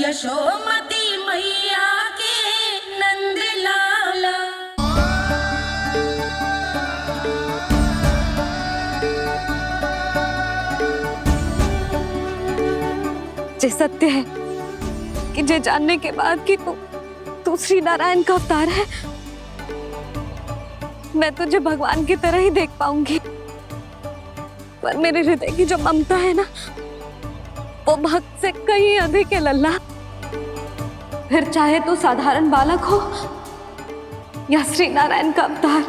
यशोमती मैया के नंद लाला। ये सत्य है कि ये जानने के बाद कि तू श्री नारायण का अवतार है, मैं तुझे भगवान की तरह ही देख पाऊंगी। पर मेरे हृदय की जो ममता है ना, वो भक्त से कहीं अधिक है लल्ला। फिर चाहे तू साधारण बालक हो या श्री नारायण का अवतार,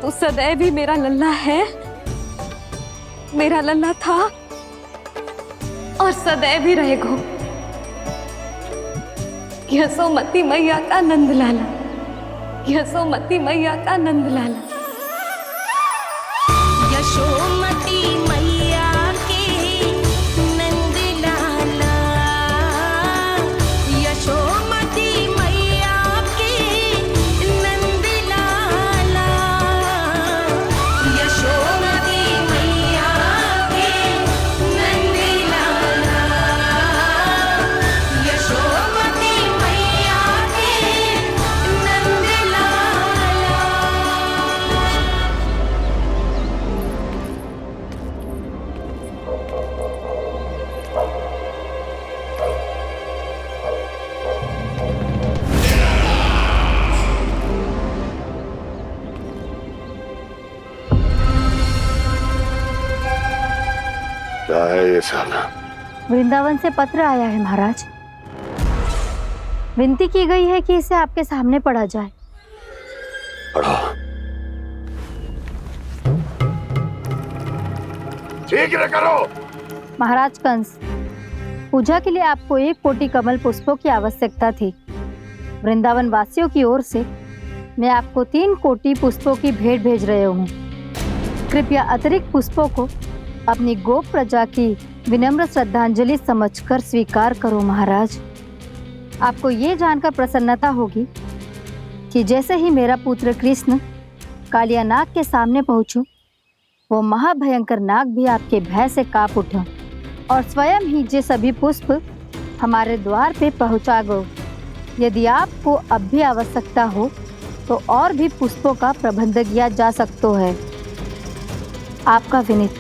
तू सदैव ही मेरा लल्ला है, मेरा लल्ला था और सदैव ही रहेगा। यशोमती मैया का नंद लाला, यशोमती मैया का नंद लाला। यशोमती मैया के नंद लाला, यशोमती मैया के नंद लाला, यशोमती मैया के नंद लाला, यशोमती मैया के नंद लाला। क्या है ये साला? वृंदावन से पत्र आया है महाराज। विनती की गई है कि इसे आपके सामने पढ़ा जाए। पढ़ो। शीघ्र करो। महाराज कंस, पूजा के लिए आपको 1 कोटि कमल पुष्पों की आवश्यकता थी। वृंदावन वासियों की ओर से मैं आपको 3 कोटि पुष्पों की भेंट भेज रहे हूँ। कृपया अतिरिक्त पुष्पों को अपनी गोप प्रजा की विनम्र श्रद्धांजलि समझकर स्वीकार करो महाराज। आपको ये जानकर प्रसन्नता होगी कि जैसे ही मेरा पुत्र कृष्ण कालिया नाग के सामने पहुंचो, वो महाभयंकर नाग भी आपके भय से कांप उठा और स्वयं ही ये सभी पुष्प हमारे द्वार पे पहुंचा गो। यदि आपको अब भी आवश्यकता हो तो और भी पुष्पों का प्रबंध किया जा सकता है। आपका विनीत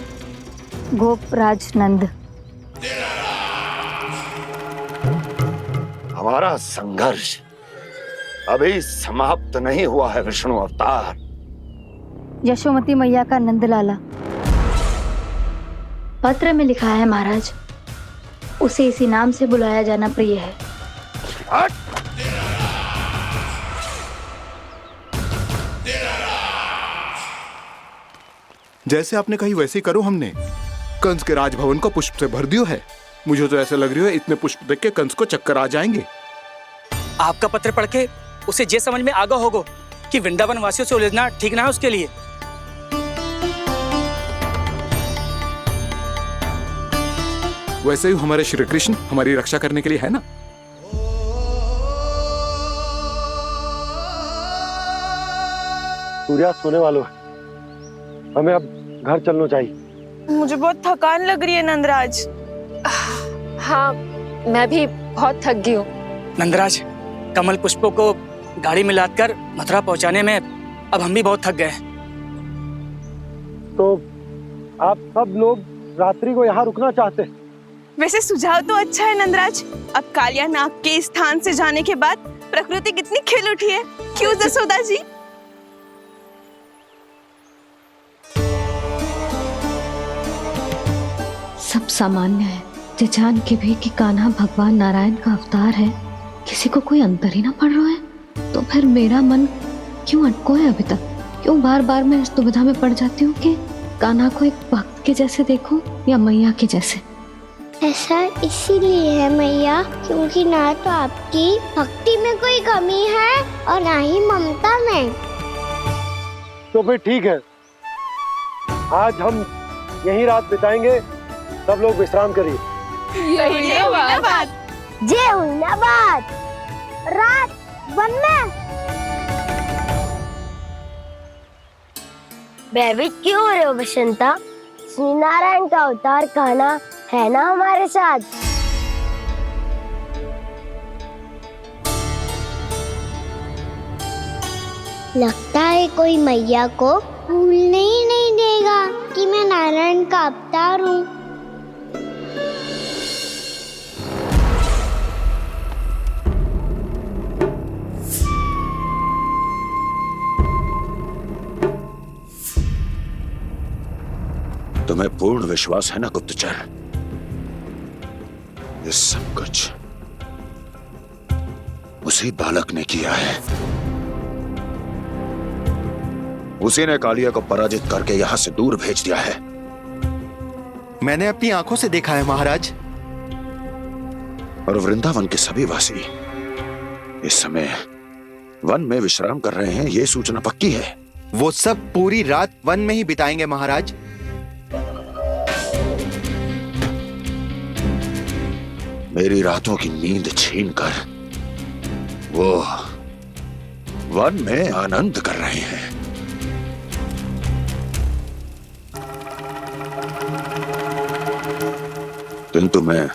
गोपराज नंद। हमारा संघर्ष अभी समाप्त नहीं हुआ है विष्णु अवतार। यशोमती मैया का नंदलाला। पत्र में लिखा है महाराज, उसे इसी नाम से बुलाया जाना प्रिय है। हट! जैसे आपने कही वैसे ही करो। हमने कंस के राजभवन को पुष्प से भर दियो है। मुझे तो ऐसा लग रही है इतने पुष्प देख के कंस को चक्कर आ जाएंगे। आपका पत्र पढ़ के उसे ये समझ में आगा होगा कि वृंदावन वासियों से उलझना ठीक ना है उसके लिए। वैसे ही हमारे श्री कृष्ण हमारी रक्षा करने के लिए है ना। सूर्यास्त होने वाला है, हमें अब घर चलना चाहिए। मुझे बहुत थकान लग रही है नंदराज। हाँ, मैं भी बहुत थक गई हूँ। नंदराज, कमल पुष्पों को गाड़ी में लादकर मथुरा पहुंचाने में अब हम भी बहुत थक गए। तो आप सब लोग रात्रि को यहाँ रुकना चाहते हैं? वैसे सुझाव तो अच्छा है नंदराज। अब कालिया नाग के स्थान से जाने के बाद प्रकृति कितनी खिल उठी है, क्यों जसोदा जी? सब सामान्य है, ये जान के भी कि कान्हा भगवान नारायण का अवतार है, किसी को कोई अंतर ही ना पड़ रहा है। तो फिर मेरा मन क्यों अटको है अभी तक? क्यों बार बार मैं इस दुविधा में पड़ जाती हूँ कि कान्हा को एक भक्त के जैसे देखूं या मैया के जैसे? ऐसा इसीलिए है मैया, क्योंकि ना तो आपकी भक्ति में कोई कमी है और ना ही ममता में। तो फिर ठीक है, आज हम यहीं रात बिताएंगे। सब लोग विश्राम करिए। जय हुन्नाबाद। रात वन में भयभीत क्यों हो रहे हो बसंता? श्री नारायण का अवतार कान्हा है ना हमारे साथ। लगता है कोई मैया को भूलने ही नहीं देगा कि मैं नारायण का अवतार हूँ। तुम्हें पूर्ण विश्वास है ना गुप्तचर? ये सब कुछ उसी बालक ने किया है। उसी ने कालिया को पराजित करके यहां से दूर भेज दिया है। मैंने अपनी आंखों से देखा है महाराज। और वृंदावन के सभी वासी इस समय वन में विश्राम कर रहे हैं, ये सूचना पक्की है। वो सब पूरी रात वन में ही बिताएंगे महाराज। मेरी रातों की नींद छीनकर वो वन में आनंद कर रहे हैं। किंतु मैं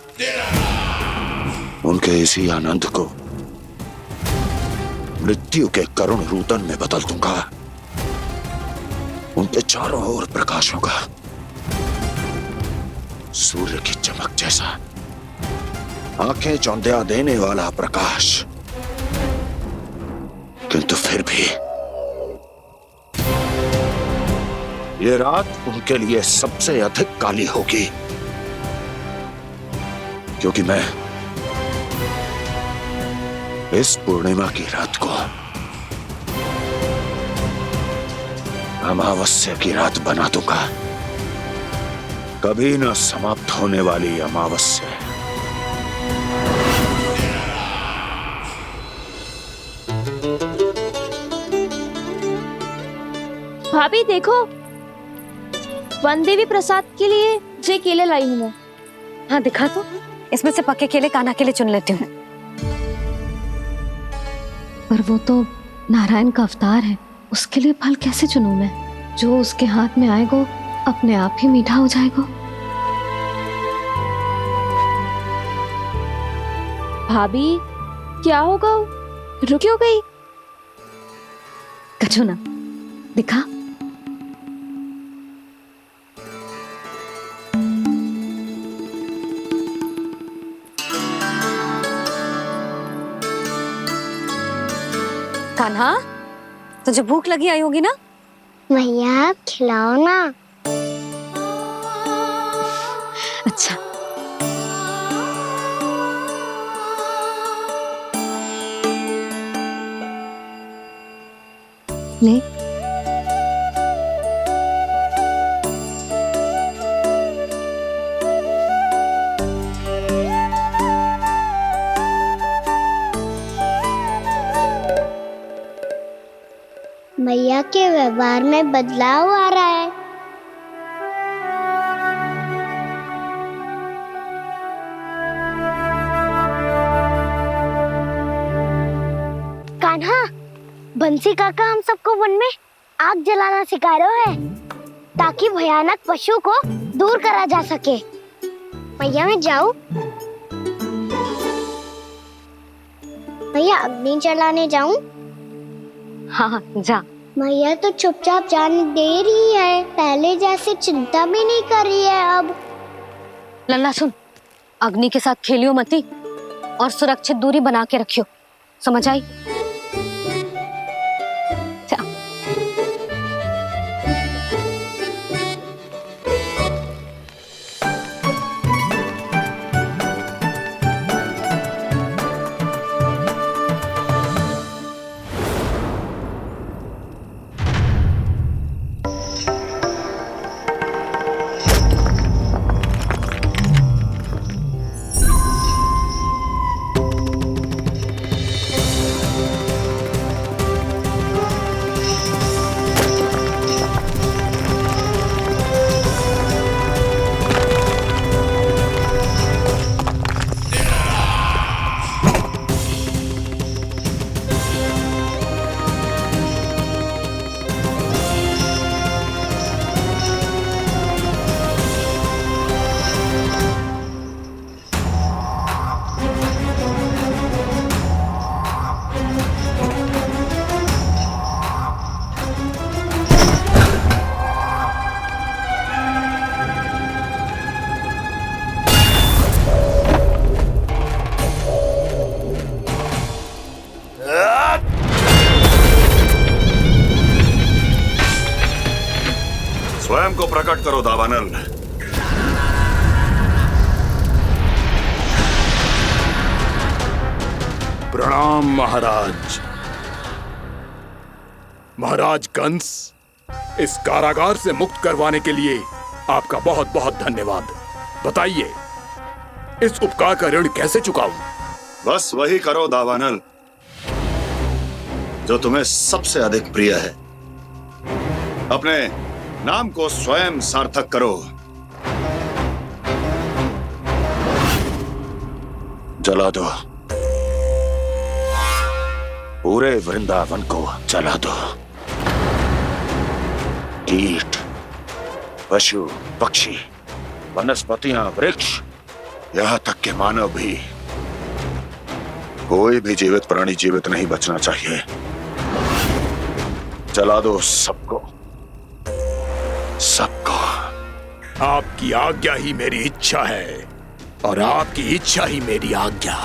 उनके इसी आनंद को मृत्यु के करुण रूतन में बदल दूंगा। उनके चारों ओर प्रकाश होगा, सूर्य की चमक जैसा, आंखें चौंधिया देने वाला प्रकाश। किंतु फिर भी ये रात उनके लिए सबसे अधिक काली होगी, क्योंकि मैं इस पूर्णिमा की रात को अमावस्या की रात बना दूंगा। कभी न समाप्त होने वाली अमावस्या। भाभी देखो, वन देवी प्रसाद के लिए जे केले लाई हूँ मैं। हाँ दिखा तो, इसमें से पके केले कान्हा के लिए चुन लेती हूँ। पर वो तो नारायण का अवतार है, उसके लिए फल कैसे चुनूं मैं? जो उसके हाथ में आएगा अपने आप ही मीठा हो जाएगा। भाभी क्या होगा? रुक क्यों गई? कछू ना, दिखा। कान्हा, तुझे भूख लगी आई होगी ना? मैया आप खिलाओ ना। अच्छा, ले। मैया के व्यवहार में बदलाव आ रहा है। कान्हा, बंसी काका हम सबको वन में आग जलाना सिखा रहे हैं ताकि भयानक पशु को दूर करा जा सके। मैया मैं जाऊं? मैया अग्नि जलाने जाऊं? हाँ जा। मैया तो चुपचाप जाने दे रही है, पहले जैसे चिंता भी नहीं कर रही है अब। लल्ला सुन, अग्नि के साथ खेलियो मती और सुरक्षित दूरी बना के रखियो, समझ आई? को प्रकट करो दावानल। प्रणाम महाराज। महाराज कंस, इस कारागार से मुक्त करवाने के लिए आपका बहुत बहुत धन्यवाद। बताइए, इस उपकार का ऋण कैसे चुकाऊं? बस वही करो दावानल जो तुम्हें सबसे अधिक प्रिय है। अपने नाम को स्वयं सार्थक करो। जला दो, पूरे वृंदावन को जला दो। कीट, पशु, पक्षी, वनस्पतियां, वृक्ष, यहां तक के मानव भी, कोई भी जीवित प्राणी जीवित नहीं बचना चाहिए। जला दो सबको, सबको। आपकी आज्ञा ही मेरी इच्छा है और आपकी इच्छा ही मेरी आज्ञा।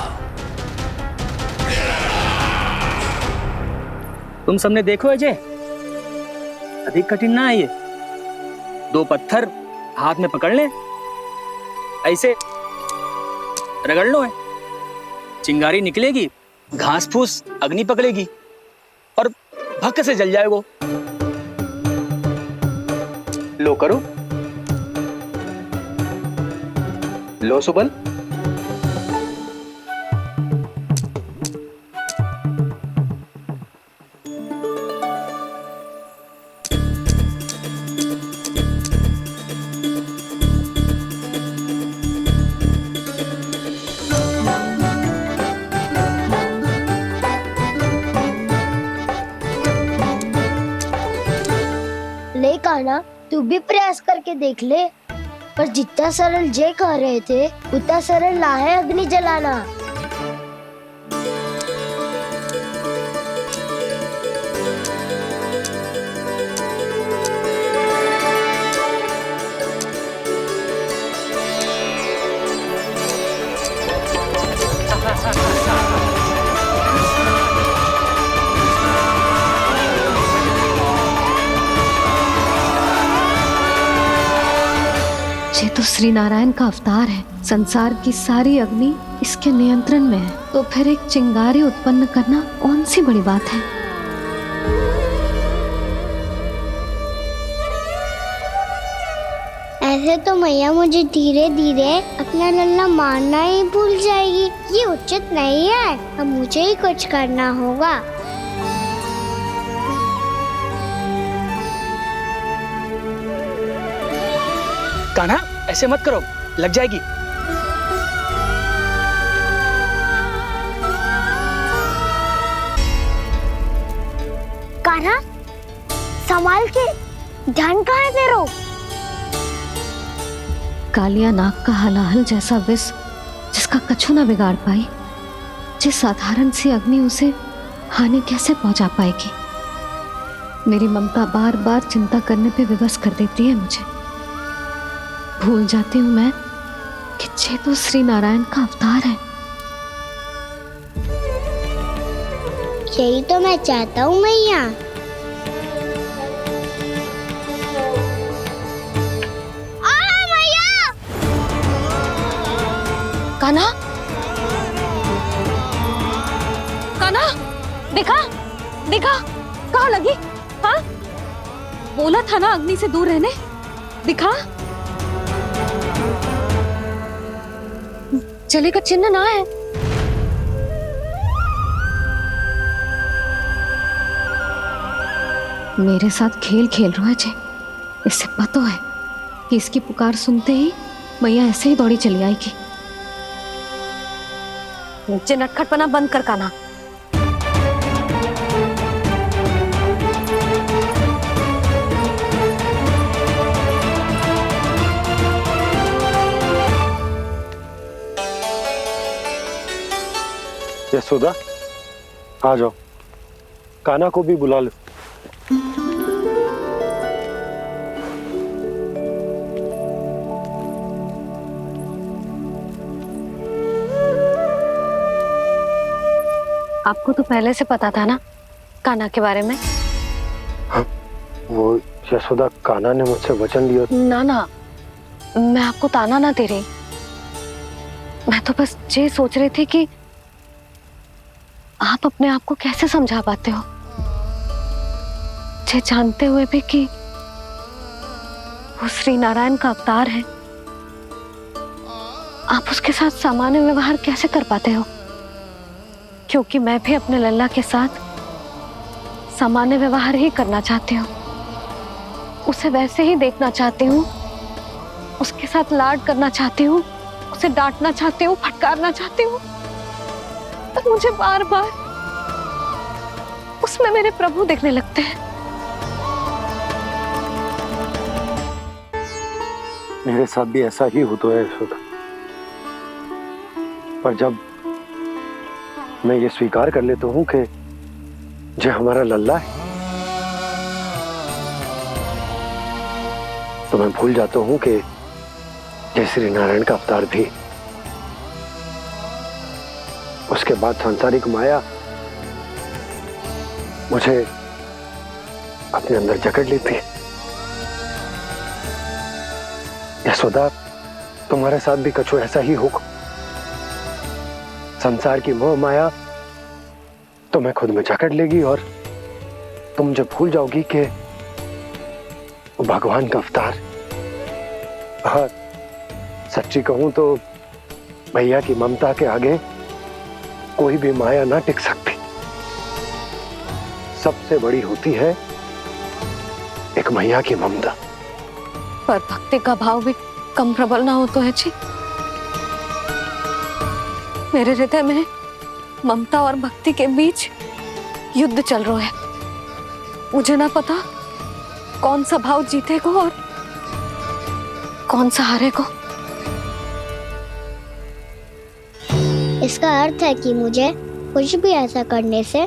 तुम सबने देखो अजय, अधिक कठिन ना है ये। 2 पत्थर हाथ में पकड़ ले, ऐसे रगड़ लो है, चिंगारी निकलेगी, घास फूस अग्नि पकड़ेगी और भक्क से जल जाएगा। लो करो, लो सुबल। ले कान्हा, तू भी प्रयास करके देख ले। पर जितना सरल जय कह रहे थे उतना सरल ना है अग्नि जलाना। ये तो श्री नारायण का अवतार है। संसार की सारी अग्नि इसके नियंत्रण में है, तो फिर एक चिंगारी उत्पन्न करना कौन सी बड़ी बात है। ऐसे तो मैया मुझे धीरे धीरे अपना लल्ला मारना ही भूल जाएगी। ये उचित नहीं है, अब मुझे ही कुछ करना होगा। कान्हा, ऐसे मत करो, लग जाएगी। कान्हा, संभाल के, ध्यान कहाँ है तेरो? कालिया नाग का हलाहल जैसा विष जिसका कछु ना बिगाड़ पाई, जिस साधारण सी अग्नि उसे हानि कैसे पहुंचा पाएगी। मेरी ममता बार बार चिंता करने पे विवश कर देती है मुझे। भूल जाती हूँ मैं कि ये तो श्री नारायण का अवतार है। यही तो मैं चाहता हूँ मैया। कान्हा, कान्हा, देखा देखा, कहाँ लगी? हाँ, बोला था ना अग्नि से दूर रहने। दिखा, जले का चिन्ह ना है। मेरे साथ खेल खेल रहा है जे। इससे पता है कि इसकी पुकार सुनते ही मैया ऐसे ही दौड़ी चली आएगी। नीचे नटखटपना बंद कर कान्हा। यशोदा, आ जाओ, कान्हा को भी बुला लो। आपको तो पहले से पता था ना कान्हा के बारे में? वो यशोदा, कान्हा ने मुझसे वचन लिया। ना ना, मैं आपको ताना ना दे रही। मैं तो बस ये सोच रही थी कि आप अपने आप को कैसे समझा पाते हो, ये जानते हुए भी कि वो श्री नारायण का अवतार है। आप उसके साथ सामान्य व्यवहार कैसे कर पाते हो? क्योंकि मैं भी अपने लल्ला के साथ सामान्य व्यवहार ही करना चाहती हूँ, उसे वैसे ही देखना चाहती हूँ, उसके साथ लाड करना चाहती हूँ, उसे डांटना चाहती हूँ, फटकारना चाहती हूँ, पर मुझे बार बार उसमें मेरे प्रभु दिखने लगते हैं। मेरे साथ भी ऐसा ही होता है यशोदा, पर जब मैं ये स्वीकार कर लेता हूँ कि जो हमारा लल्ला है, तो मैं भूल जाता हूँ कि जय श्री नारायण का अवतार भी। उसके बाद सांसारिक माया मुझे अपने अंदर जकड़ लेती है। यशोदा, तुम्हारे साथ भी कछु ऐसा ही होगा। संसार की मोह माया तुम्हें खुद में जकड़ लेगी और तुम जब भूल जाओगी कि वो भगवान का अवतार। और सच्ची कहूं तो भैया की ममता के आगे कोई भी माया ना टिक सकती। सबसे बड़ी होती है एक मैया की ममता। पर भक्ति का भाव भी कम प्रबल ना हो तो है जी। मेरे हृदय में ममता और भक्ति के बीच युद्ध चल रहा है। मुझे ना पता कौन सा भाव जीतेगा और कौन सा हारेगा। इसका अर्थ है कि मुझे कुछ भी ऐसा करने से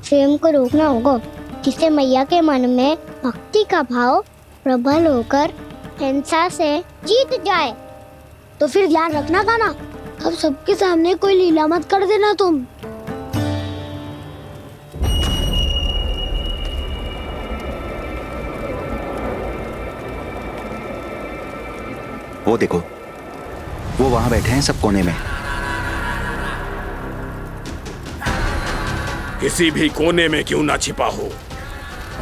स्वयं को रोकना होगा, जिससे मैया के मन में भक्ति का भाव प्रबल होकर हिंसा से जीत जाए। तो फिर ध्यान रखना कान्हा, अब सबके सामने कोई लीला मत कर देना तुम। वो देखो, वो वहां बैठे हैं सब कोने में। किसी भी कोने में क्यों ना छिपा हो,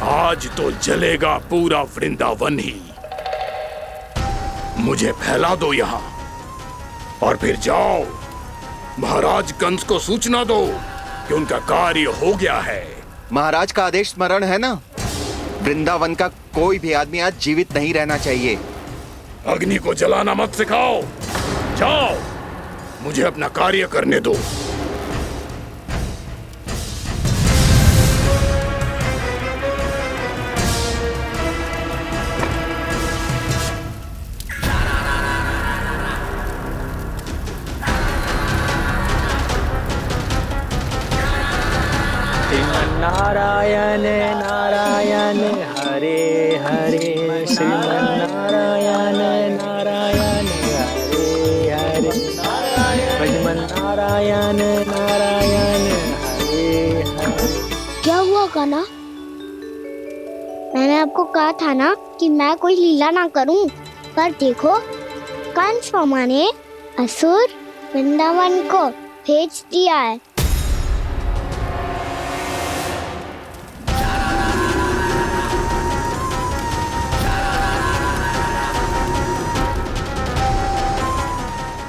आज तो जलेगा पूरा वृंदावन ही। मुझे फैला दो यहाँ और फिर जाओ महाराज कंस को सूचना दो कि उनका कार्य हो गया है। महाराज का आदेश स्मरण है ना, वृंदावन का कोई भी आदमी आज जीवित नहीं रहना चाहिए। अग्नि को जलाना मत सिखाओ, जाओ मुझे अपना कार्य करने दो। नारायण नारायण हरे हरे, श्रीमन्नारायण नारायण हरे हरे, श्रीमन्नारायण नारायण हरे हरे। क्या हुआ कान्हा? मैंने आपको कहा था ना कि मैं कोई लीला ना करूं, पर देखो कंस मामा ने असुर वृंदावन को भेज दिया है।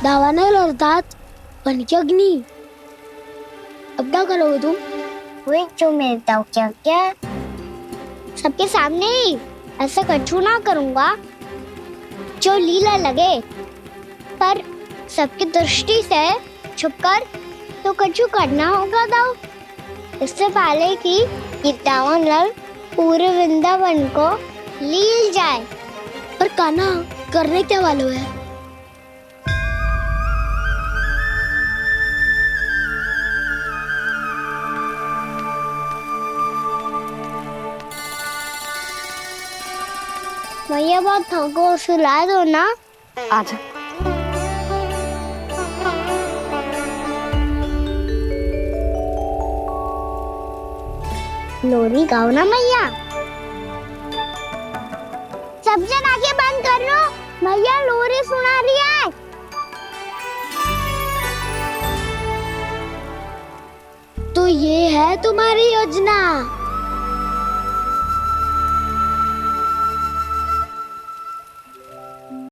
दावानल और दांत बन के अग्नि। अब क्या करोगे तुम? वही जो मेरे दाव क्या क्या सबके सामने ही ऐसा कछु ना करूंगा जो लीला लगे, पर सबकी दृष्टि से छुपकर तो कछु करना होगा दाव। इससे पहले कि ये दावानल पूरे वृंदावन को लील जाए। पर कान्हा करने क्या वाले है? भैया बहुत थको, सुला दो ना। आजा। लोरी गाओ ना मैया। सब जन आंखें बंद कर लो, मैया लोरी सुना रही है। तो ये है तुम्हारी योजना।